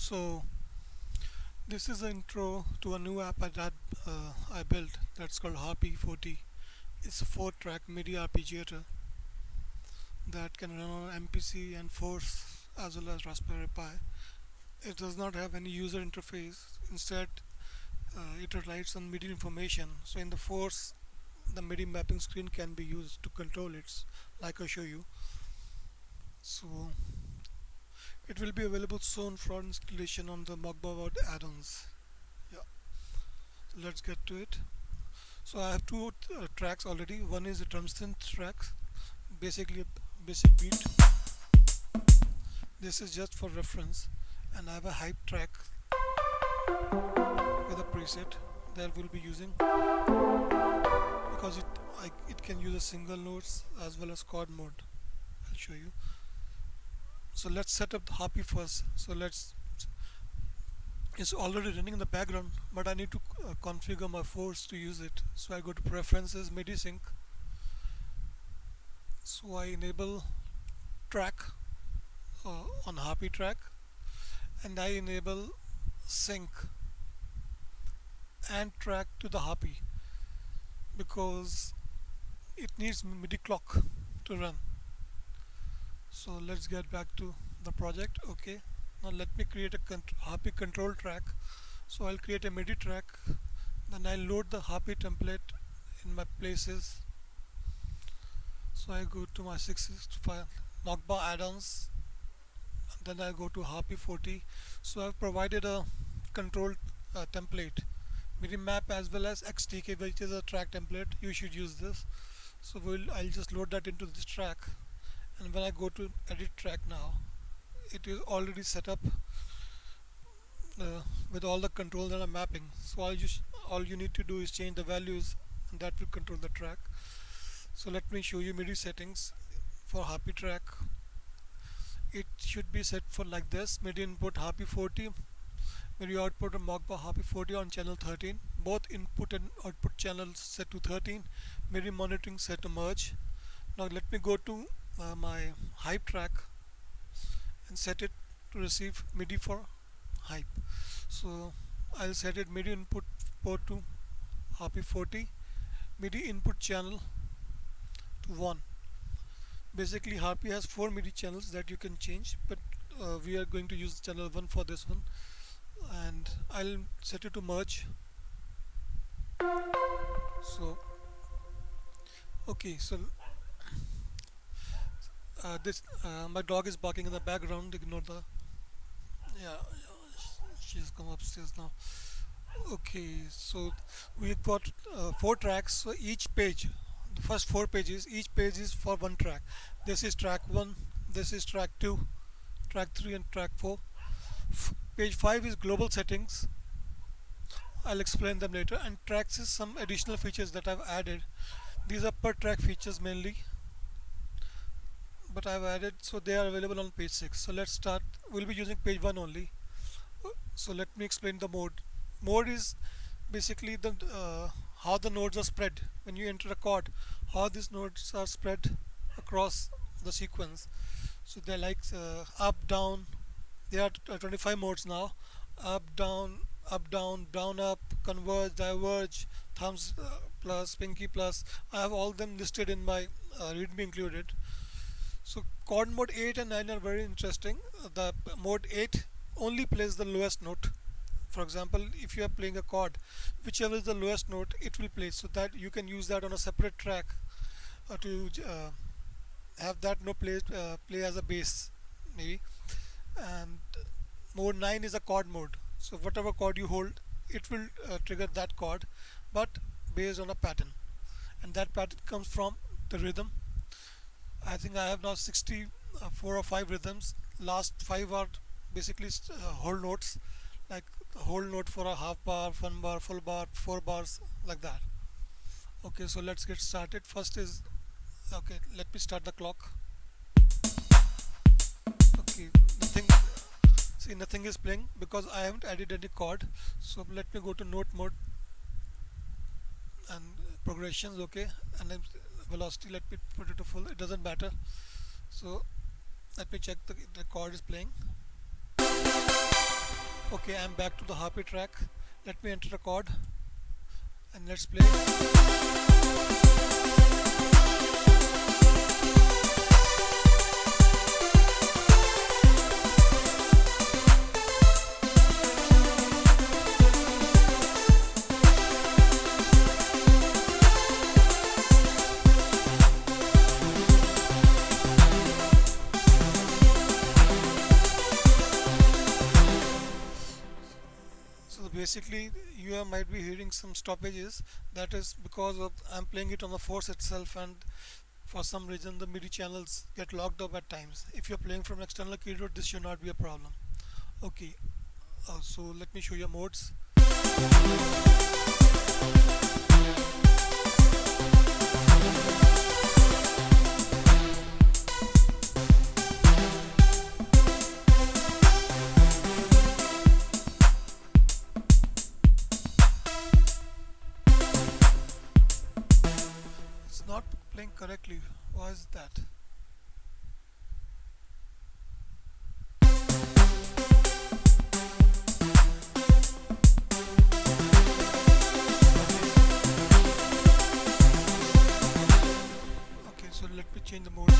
So this is the intro to a new app I built that's called Harpie4t A. It's a 4-track MIDI arpeggiator that can run on MPC and Force as well as Raspberry Pi. It does not have any user interface. Instead, it relies on MIDI information. So in the Force, the MIDI mapping screen can be used to control it, like I show you. So it will be available soon for installation on the MockbaMod Addons. Yeah, so let's get to it. So I have two tracks already. One is a drum synth track, basically a basic beat. This is just for reference, and I have a hype track with a preset that we'll be using because it can use a single notes as well as chord mode. I'll show you. So let's set up the Harpie first. It's already running in the background, but I need to configure my Force to use it. So I go to Preferences, MIDI Sync. So I enable track on Harpie track, and I enable sync and track to the Harpie because it needs MIDI clock to run. So let's get back to the project. Okay, now let me create a Harpie control track. So I'll create a MIDI track, then I'll load the Harpie template in my places. So I go to my 665 MockbaMod Addons, then I go to Harpie4t A. So I've provided a control template, MIDI map as well as XTK, which is a track template. You should use this. So I'll just load that into this track, and when I go to edit track now, it is already set up with all the controls that are mapping. So all you need to do is change the values, and that will control the track. So let me show you MIDI settings for Harpie track. It should be set for like this: MIDI input Harpie4t A, MIDI output of MockbaMod Harpie4t A on channel 13, both input and output channels set to 13, MIDI monitoring set to merge. Now let me go to my hype track and set it to receive MIDI for hype. So I'll set it MIDI input port to Harpie4t A, MIDI input channel to 1. Basically Harpie has 4 MIDI channels that you can change, but we are going to use channel 1 for this one, and I'll set it to merge. So okay, so my dog is barking in the background. Ignore the she's come upstairs now. Okay, so we've got 4 tracks. So each page, the first 4 pages, each page is for one track. This is track 1, this is track 2, track 3 and track 4. Page 5 is global settings. I'll explain them later. And tracks is some additional features that I've added. These are per track features mainly, but I've added, so they are available on page 6. So let's start. We'll be using page 1 only. So let me explain the mode. Mode is basically the how the nodes are spread when you enter a chord, how these nodes are spread across the sequence. So they're like up, down. There are 25 modes now: up, down, down, up, converge, diverge, thumbs plus, pinky plus. I have all them listed in my readme included. So chord mode 8 and 9 are very interesting. The mode 8 only plays the lowest note. For example, if you are playing a chord, whichever is the lowest note, it will play. So that you can use that on a separate track to have that note play as a bass maybe. And mode 9 is a chord mode. So whatever chord you hold, it will trigger that chord, but based on a pattern, and that pattern comes from the rhythm. I think I have now 64 or 5 rhythms. Last 5 are basically whole notes, like the whole note for a half bar, 1 bar, full bar, 4 bars, like that. Okay, so let's get started. First is, okay, let me start the clock. Okay, nothing is playing because I haven't added any chord. So let me go to note mode and progressions. Okay, and then velocity, let me put it to full. It doesn't matter. So let me check the chord is playing. Okay, I'm back to the Harpie track. Let me enter a chord and let's play. So basically you might be hearing some stoppages. That is because of I'm playing it on the force itself, and for some reason the MIDI channels get locked up at times. If you're playing from external keyboard, this should not be a problem. Okay, so let me show you modes. It's not playing correctly. Why is that? Okay, so let me change the mode.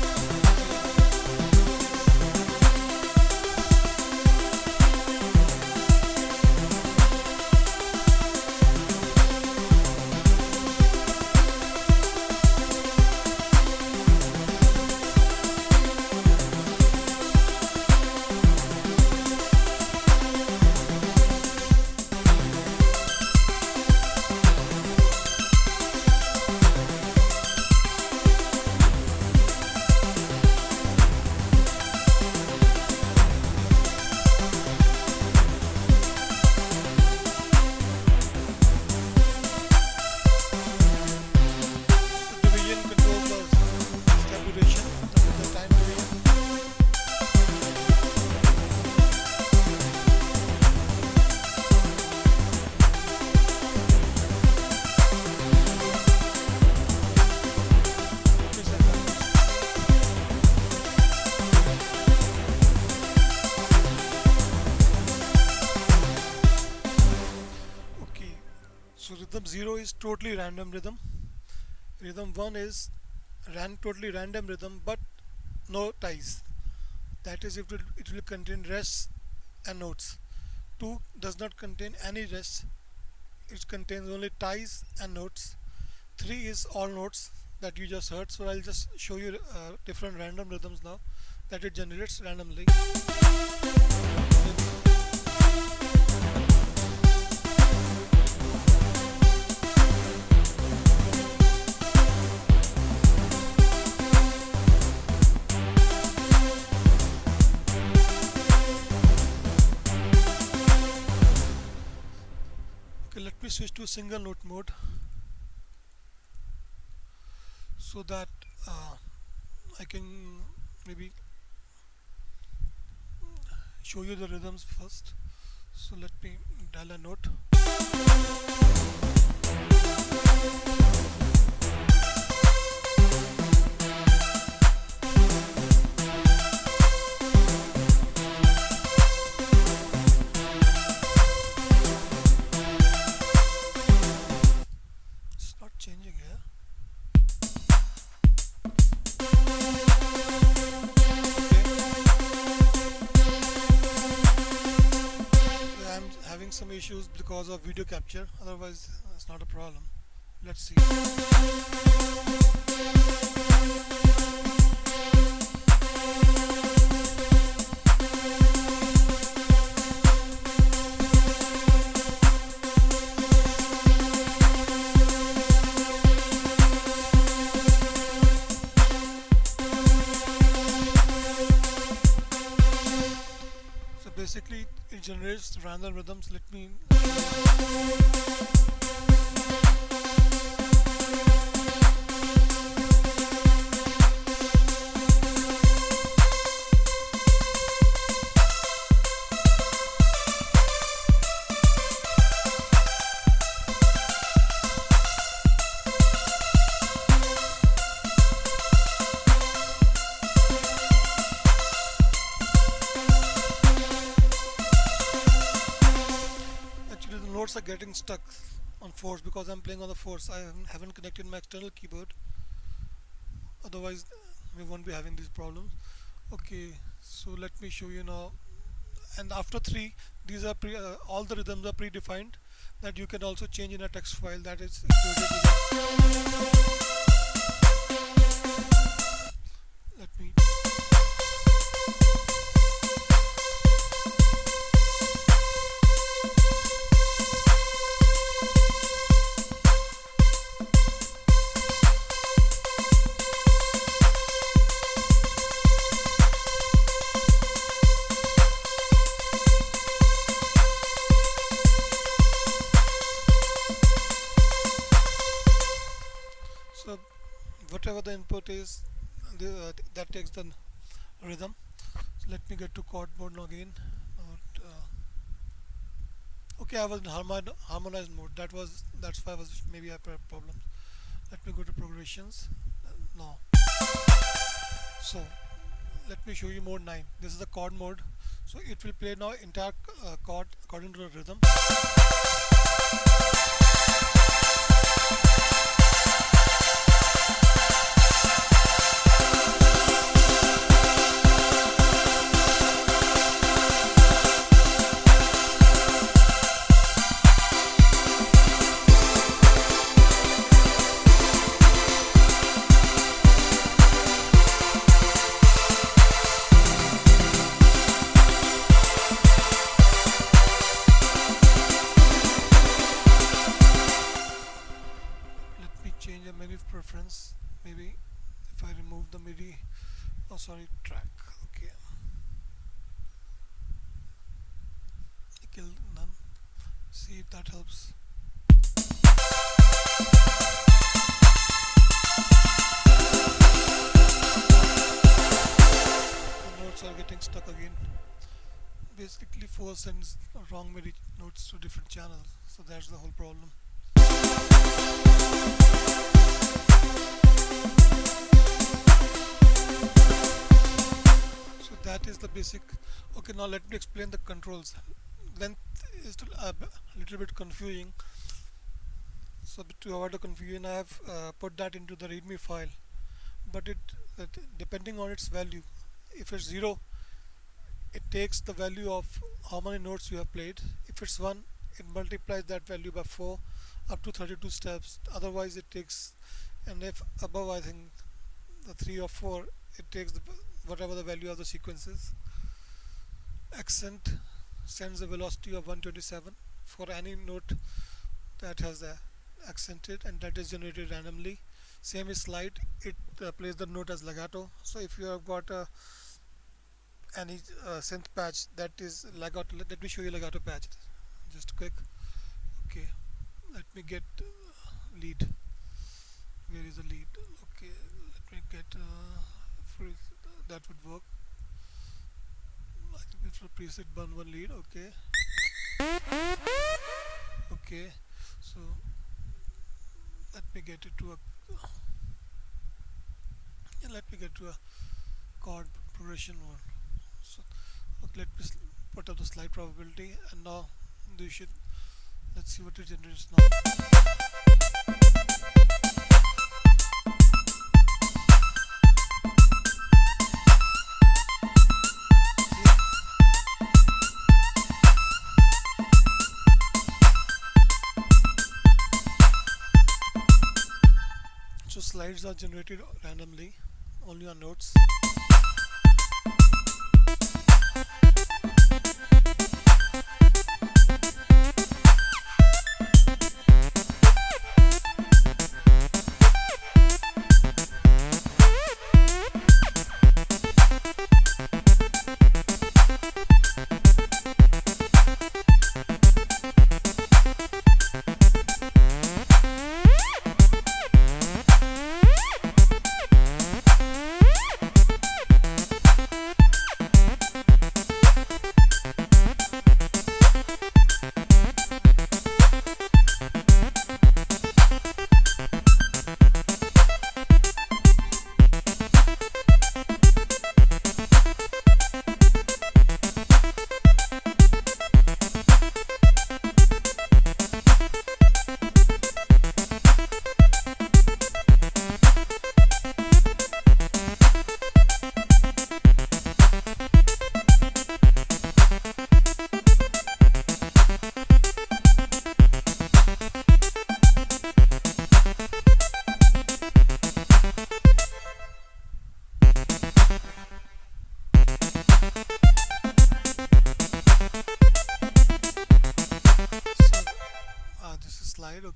Division controls the step duration, the time division. Just like that. Okay, so rhythm 0 is totally random rhythm. Rhythm 1 is totally random rhythm but no ties. That is, it will contain rests and notes. 2 does not contain any rests, it contains only ties and notes. 3 is all notes that you just heard. So I'll just show you different random rhythms now that it generates randomly. Okay, let me switch to single note mode so that I can maybe show you the rhythms first. So let me dial a note. It's not changing here. I'm having some issues because of video capture, otherwise it's not a problem. Let's see. So basically it generates random rhythms. Let me notes are getting stuck on force because I'm playing on the force. I haven't connected my external keyboard, otherwise we won't be having these problems. Okay, so let me show you now. And after 3, these are all the rhythms are predefined that you can also change in a text file that is included let me so whatever the input is, that takes the rhythm. So let me get to chord mode now again. Okay, I was in harmonized mode. That's why I was maybe I had problems. Let me go to progressions now. So let me show you mode 9. This is the chord mode. So it will play now entire chord according to the rhythm. Preference, maybe if I remove the MIDI, oh sorry, track, okay, kill none, see if that helps. The notes are getting stuck again. Basically Force sends wrong MIDI notes to different channels, so that's the whole problem. So that is the basic. Okay, now let me explain the controls. Length is a little bit confusing, so to avoid the confusion I have put that into the readme file, but depending on its value, if it's 0 it takes the value of how many notes you have played. If it's 1, it multiplies that value by 4 up to 32 steps, otherwise it takes, and if above I think the 3 or 4, it takes whatever the value of the sequence is. Accent sends a velocity of 127 for any note that has accented, and that is generated randomly. Same is slide, it plays the note as legato. So if you have got any synth patch that is legato, let me show you legato patch just quick. Okay, let me get lead. Where is the lead? Okay, let me get that would work. I think it's a preset burn one lead. Okay, okay, so let me get it to a chord progression one. So okay, let me put up the slide probability, and now you should, let's see what it generates now. So slides are generated randomly, only on notes.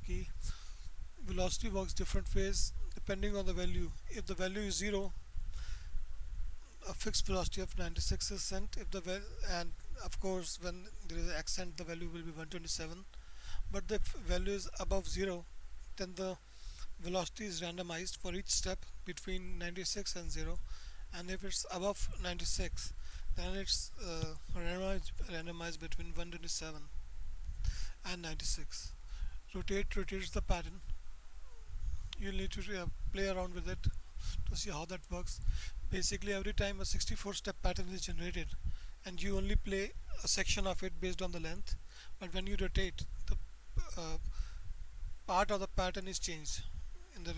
key. Velocity works different ways depending on the value. If the value is 0, a fixed velocity of 96 is sent. If the and of course when there is an accent, the value will be 127. But the value is above 0, then the velocity is randomized for each step between 96 and 0. And if it's above 96, then it's randomized between 127 and 96. Rotate rotates the pattern. You need to play around with it to see how that works. Basically, every time a 64-step pattern is generated, and you only play a section of it based on the length, but when you rotate, the part of the pattern is changed in the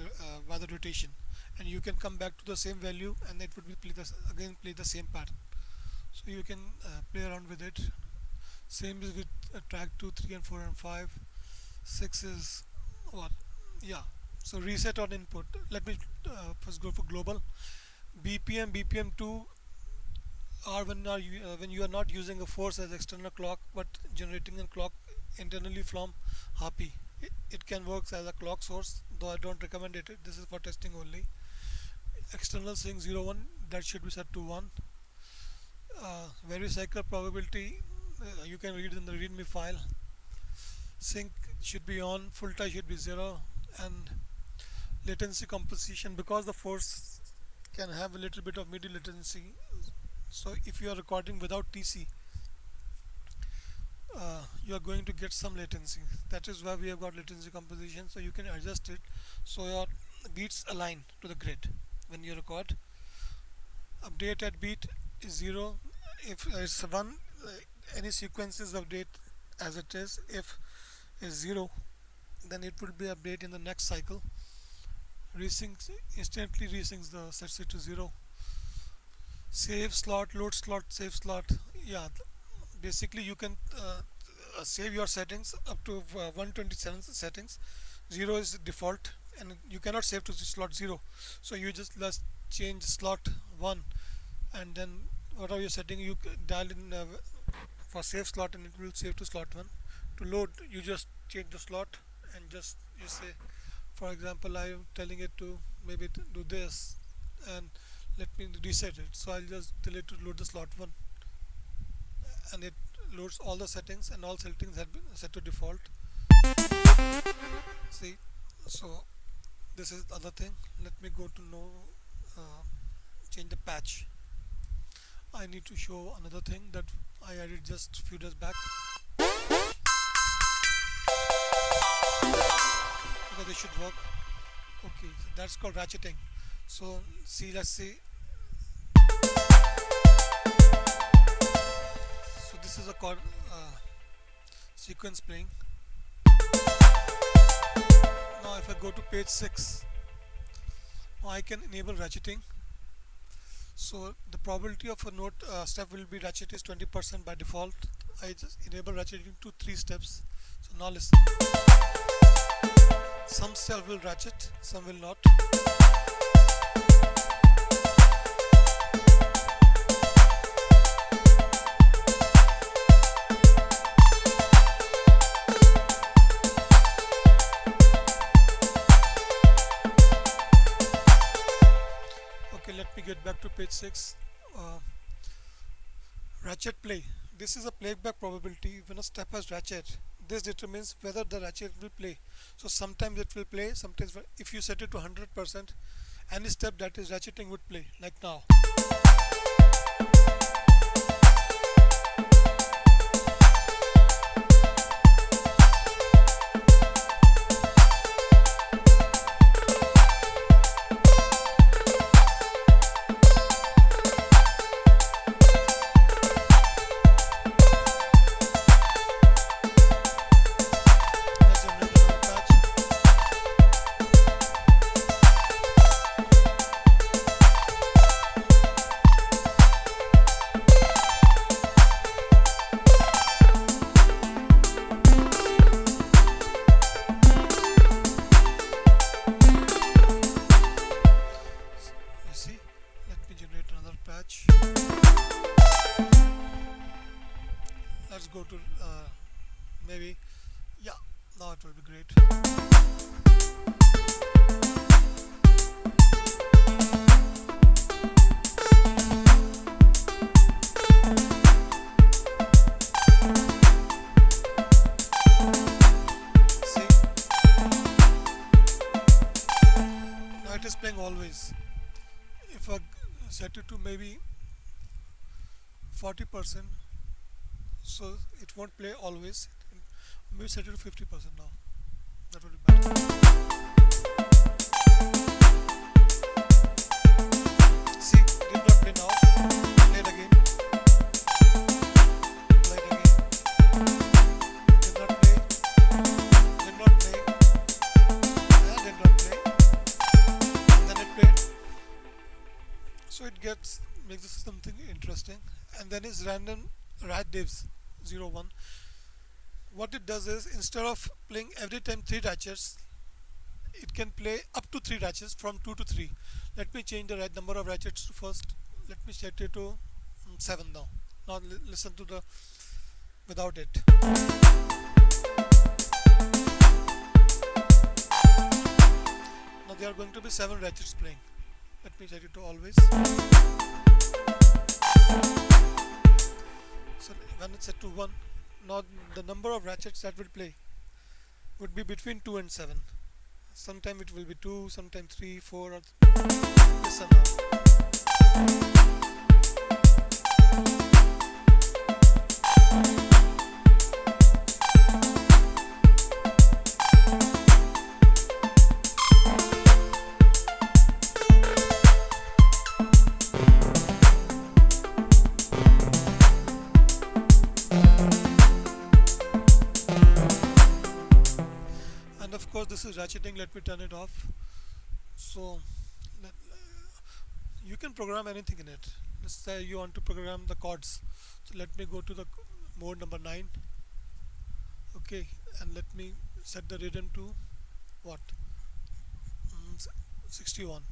by the rotation, and you can come back to the same value, and it would be play the same pattern. So you can play around with it. Same is with track 2, 3, and 4, and 5. 6 is what? Yeah. So reset on input. Let me first go for global. BPM2 are when you are not using a force as external clock, but generating a clock internally from Harpie. It can work as a clock source, though I don't recommend it. This is for testing only. External sync 01, that should be set to 1. Varicycle probability, you can read in the readme file. Sync should be on, full tie should be 0, and latency composition, because the force can have a little bit of MIDI latency. So if you are recording without TC, you are going to get some latency. That is why we have got latency composition, so you can adjust it so your beats align to the grid when you record. Update at beat is 0. If it's 1, any sequences update as it is. If is 0, then it will be update in the next cycle. Resyncs instantly resyncs the sets it to 0. Save slot, load slot, save slot. Yeah, basically you can save your settings up to 127 settings. 0 is default, and you cannot save to slot 0. So you just change slot 1, and then whatever you're setting, you dial in for save slot, and it will save to slot 1. To load, you just change the slot and just you say, for example, I am telling it to maybe do this, and let me reset it. So I'll just tell it to load the slot 1, and it loads all the settings, and all settings have been set to default. See, so this is the other thing. Let me go to change the patch. I need to show another thing that I added just a few days back. Because they should work. Okay, so that's called ratcheting. So see, let's see. So this is a chord sequence playing. Now if I go to page 6, now I can enable ratcheting. So the probability of a note step will be ratchet is 20% by default. I just enable ratcheting to 3 steps. So now listen. Some steps will ratchet, some will not. Okay, let me get back to page 6. Ratchet play. This is a playback probability when a step has ratchet. This determines whether the ratchet will play. So sometimes it will play, sometimes if you set it to 100%, any step that is ratcheting would play, like now. Let's go to maybe, yeah, Now it will be great. See, now it is playing always. If I set it to maybe 40%, so it won't play always. Maybe set it to 50% now. That would be better. See, did not play now. Play it again. Play it again. Did not play. Did not play. And did not play. And then it played. So it makes this something interesting. And then is random rat divs 01. What it does is, instead of playing every time 3 ratchets, it can play up to 3 ratchets from 2 to 3. Let me change the number of ratchets first. Let me set it to 7 now. Now listen to the without it. Now there are going to be 7 ratchets playing. Let me set it to always. So when it's set to 1, now the number of ratchets that will play would be between 2 and 7. Sometime it will be 2, sometime 3, 4. Listen now. Of course, this is ratcheting. Let me turn it off. So you can program anything in it. Let's say you want to program the chords. So let me go to the mode number 9. Okay, and let me set the rhythm to what? 61.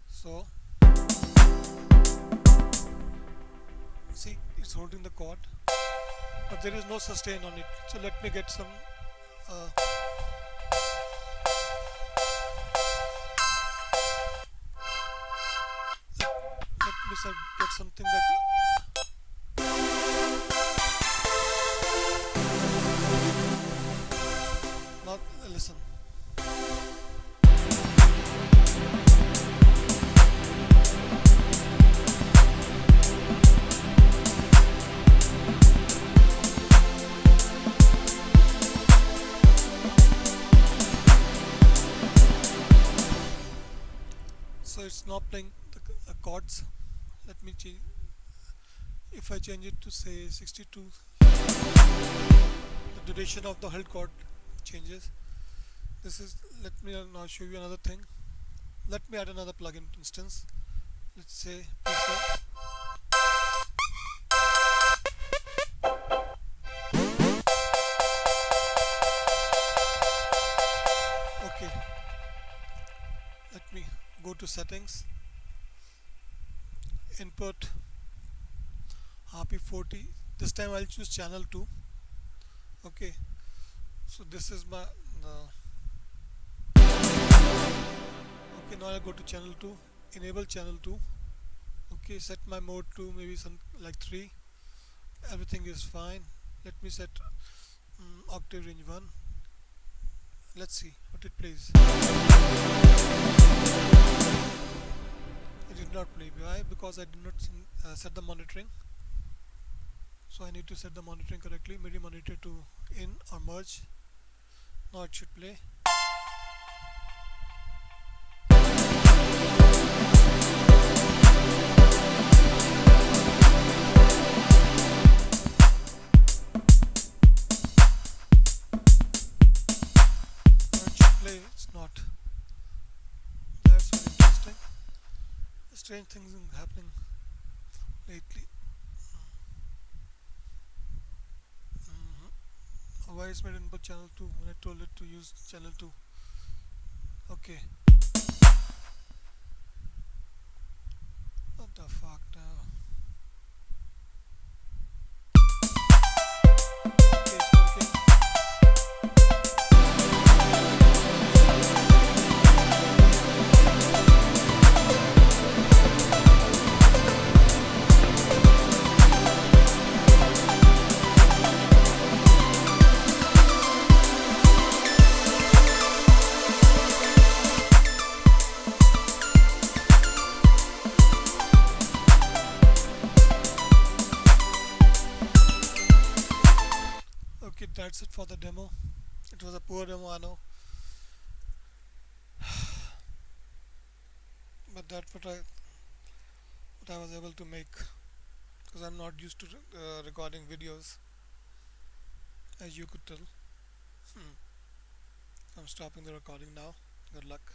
So see, it's holding the chord, but there is no sustain on it. So let me get some let me get something that now listen. So it's not playing the chords. Let me change. If I change it to say 62, the duration of the held chord changes. This is, let me now show you another thing. Let me add another plugin instance. Let's say preset. Okay, let me go to settings, input Harpie4t A. This time I'll choose channel 2. Okay, so this is my okay, now I'll go to channel 2, enable channel 2. Okay, set my mode to maybe some like 3. Everything is fine. Let me set octave range 1. Let's see what it plays. It did not play. Why? Because I did not set the monitoring. So I need to set the monitoring correctly. MIDI monitor to in or merge. Now it should play. It's not. That's very interesting. Strange things happening lately. Why is my input channel 2 when I told it to use channel 2? Okay. What the fuck now? Okay, it's working. that's it for the demo. It was a poor demo, I know, but that's what I was able to make because I'm not used to recording videos, as you could tell. Hmm. I'm stopping the recording now. Good luck.